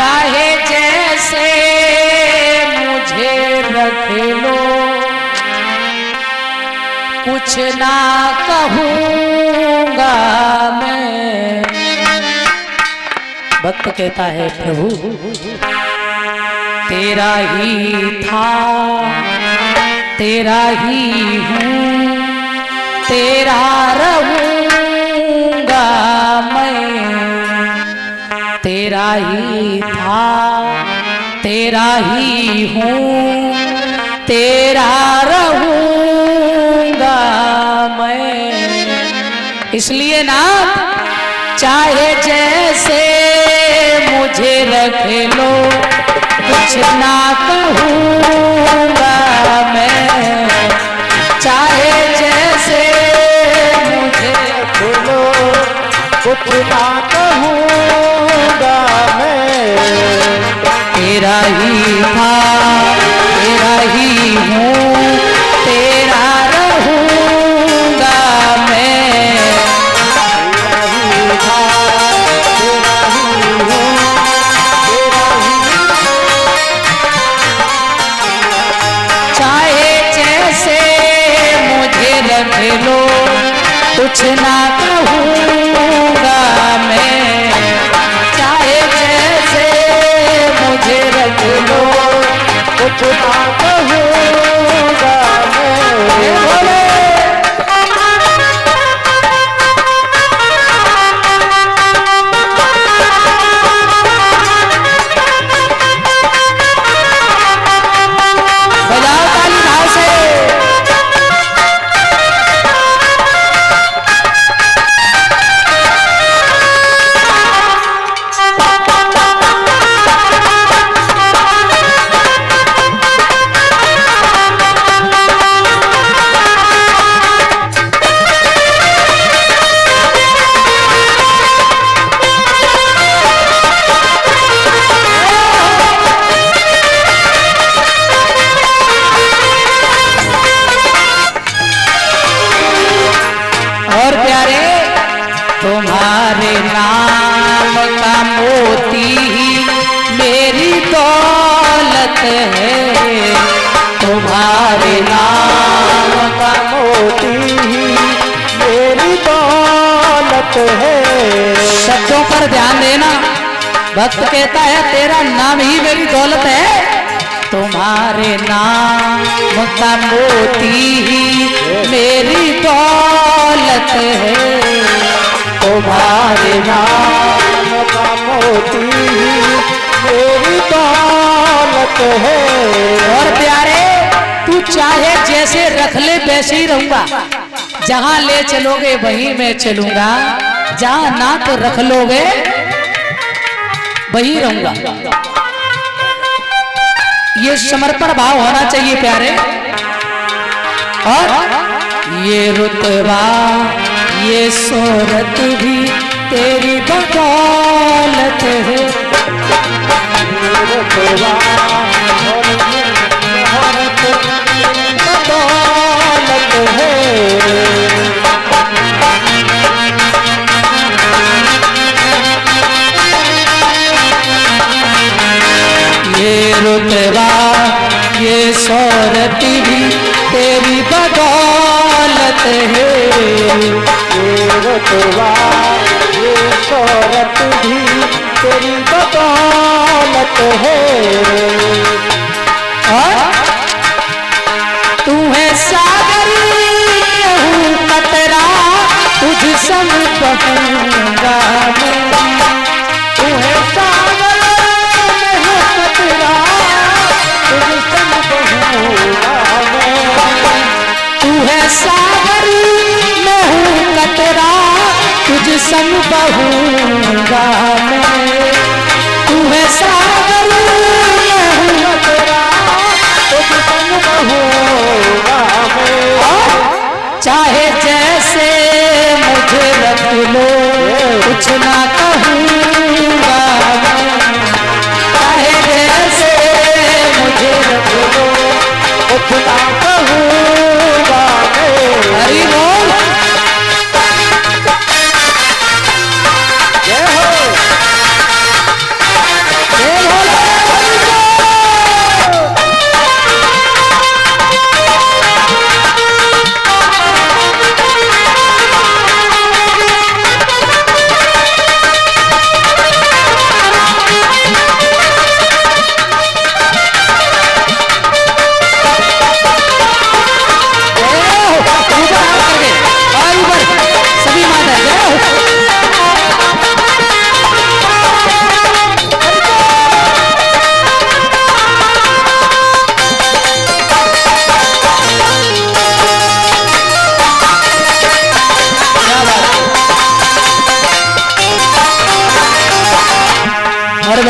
चाहे जैसे मुझे रख लो, कुछ ना कहूंगा मैं। भक्त कहता है प्रभु तेरा ही था, तेरा ही हूँ, तेरा रहूंगा मैं। तेरा ही था, तेरा ही हूँ, तेरा रहूंगा मैं। इसलिए ना चाहे जैसे मुझे रख लो, कुछ ना कहूँगा मैं। चाहे जैसे मुझे रख लो, कुछ ना कहूँगा मैं। तेरा ही था, तेरा ही हूँ, तेरा रहूँगा मैं। तेरा ही था, तेरा ही हूँ, तेरा ही। चाहे जैसे मुझे रख लो, कुछ ना कहूँगा मैं। चाहे जैसे मुझे रख लो, कुछ ना कहूँगा मैं। बोले बजाओ ताली भाव से। और प्यारे तुम्हारे नाम का मोती ही मेरी दौलत है। तुम्हारे नाम का मोती ही मेरी दौलत है। शब्दों पर ध्यान देना। भक्त कहता है तेरा नाम ही मेरी दौलत है। तुम्हारे नाम का मोती ही मेरी दौलत है। तुम्हारे नाम का मोती ही मेरी दौलत है। और प्यारे तू चाहे जैसे रख ले वैसे ही रहूंगा। जहां ले चलोगे वहीं मैं चलूंगा। जहां ना तो रख लोगे वहीं रहूंगा। ये समर्पण भाव होना चाहिए प्यारे। और ये रुतबा ये शोहरत भी तेरी बदौलत है। ये रुतबा और ये शोहरत बदौलत है। ये रुतबा ये शोहरत भी तेरी बदौलत है। ये रुतबा ये शोहरत भी तेरी बदौलत है। और तू है सागर हूँ कतरा, तुझ संग बहूंगा मैं। तू है सागर तू है सागर मैं हूँ कतरा, तुझ संग बहूंगा मैं। तू है सागर मैं हूँ कतरा, तुझ संग बहूंगा मैं। चाहे जैसे मुझे रख लो, कुछ ना कहूँगा मैं। चाहे जैसे मुझे रख लो, कुछ ना कहूँगा मैं। हरि बोल जय हो जय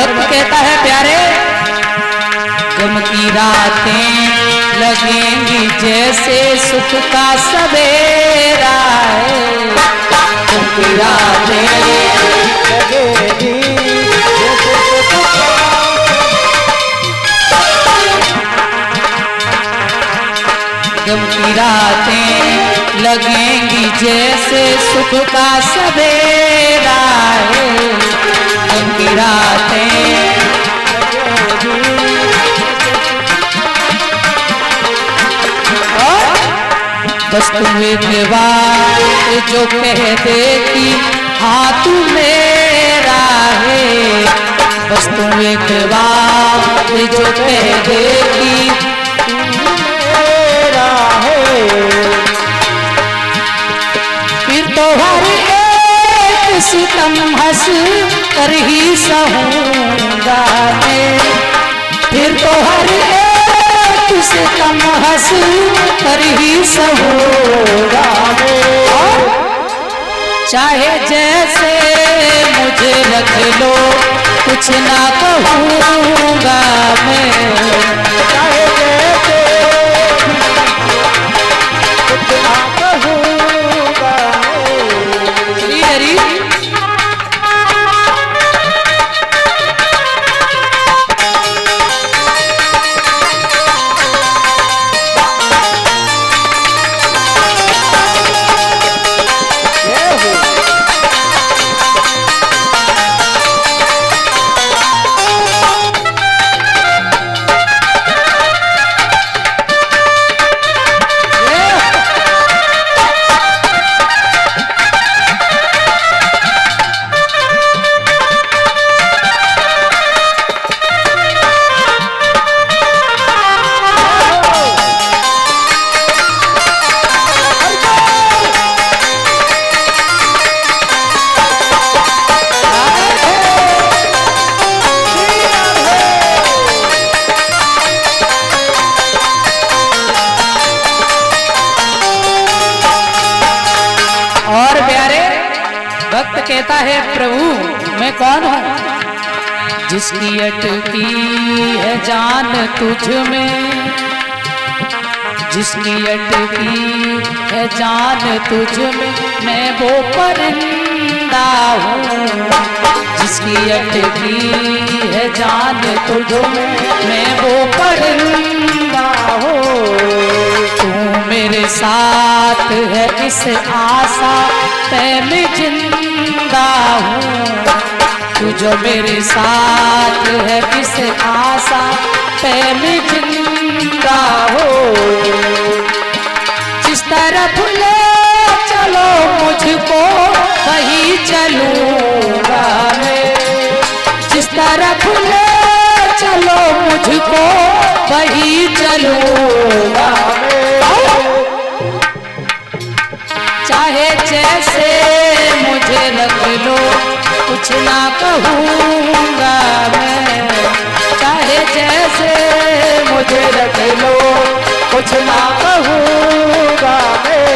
भक्त कहता है प्यारे, गम की रातें लगेंगी जैसे सुख का सवेरा है। गम की रातें लगेंगी गम की रातें लगेंगी जैसे सुख का सवेरा है। गम की रातें बस तुम एक बार जो कह दे कि हाँ तू मेरा है। बस तुम एक बार जो कह दे कि फिर तो हर एक सितम हंस कर ही सहूंगा मैं। फिर तो हर एक सितम हंस कर ही सहूंगा मैं। चाहे जैसे मुझे रख लो कुछ ना कहूँगा मैं। चाहे जैसे श्री हरि कहता है प्रभु मैं कौन हूँ, जिसकी अटकी है जान तुझ में। जिसकी अटकी है जान तुझ में मैं वो परिंदा हूँ। जिसकी अटकी है जान तुझ में मैं वो परिंदा हूँ। तू मेरे साथ है इस आशा पे मैं जिंदा हूँ। तू जो मेरे साथ है इस आशा पे मैं जिंदा हूँ। जिस तरफ ले चलो मुझको वही चलूँगा मैं। जिस तरफ ले चलो मुझको वही चलूँगा मैं। चाहे जैसे मुझे रख लो कुछ ना कहूँगा मैं। चाहे जैसे मुझे रख लो कुछ ना कहूँगा मैं।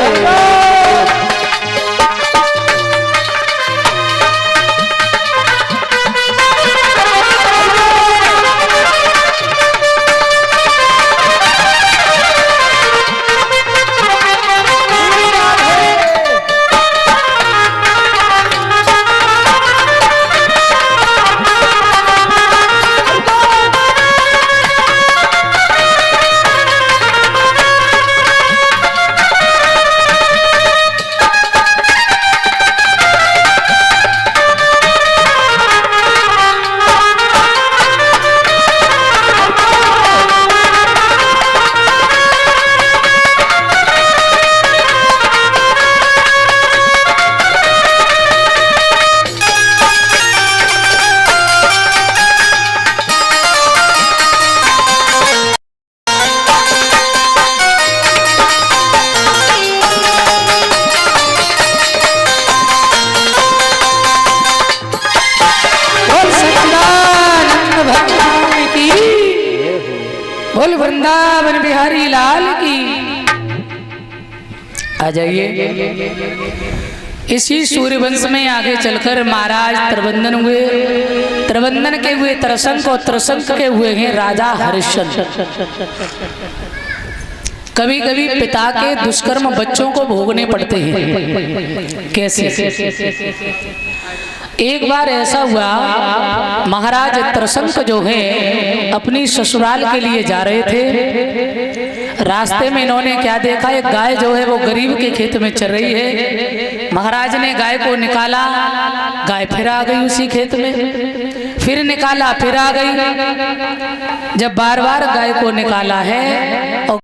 बोल वृंदावन बिहारी लाल की। आ जाइए इसी सूर्यवंश में आगे चलकर महाराज त्रिबंधन हुए। त्रिबंधन के हुए त्रसंक और त्रसंक के हुए हैं राजा हरिश्चंद्र। कभी कभी पिता के दुष्कर्म बच्चों को भोगने पड़ते हैं। कैसे? एक बार ऐसा हुआ, महाराज त्रसंक जो है अपनी ससुराल के लिए जा रहे थे। रास्ते में इन्होंने क्या देखा, एक गाय जो है वो गरीब के खेत में चर रही है। महाराज ने गाय को निकाला, गाय फिर आ गई उसी खेत में, फिर निकाला फिर आ गई। जब बार बार गाय को निकाला है और